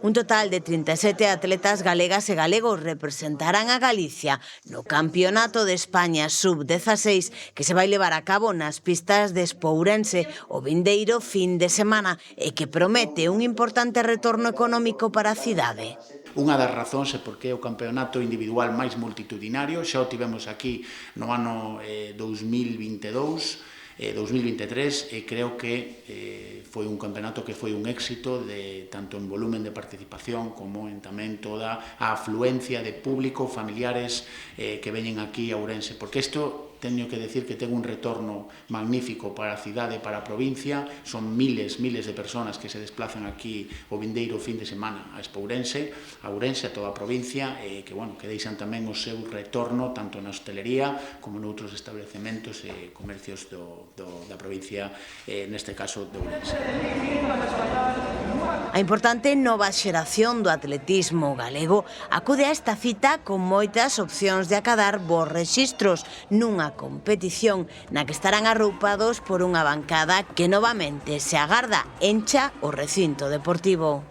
Un total de 37 atletas galegas e galegos representarán a Galicia no Campeonato de España Sub-16 que se vai levar a cabo nas pistas de Espourense o vindeiro fin de semana e que promete un importante retorno económico para a cidade. Unha das razóns é porque é o campeonato individual máis multitudinario, xa o tivemos aquí no ano 2022, 2023 e creo que foi un campeonato que foi un éxito tanto en volumen de participación como en tamén toda a afluencia de público, familiares que veñen aquí a Ourense, porque isto teño que decir que ten un retorno magnífico para a cidade e para a provincia, son miles de persoas que se desplazan aquí o vindeiro fin de semana a Espourense, a Ourense, a toda a provincia, que deixan tamén o seu retorno tanto na hostelería como noutros establecementos e comercios da provincia, neste caso de Ourense. A importante nova xeración do atletismo galego acude a esta cita con moitas opcións de acadar bons rexistros nunha competición na que estarán arroupados por unha bancada que novamente se agarda encha o recinto deportivo.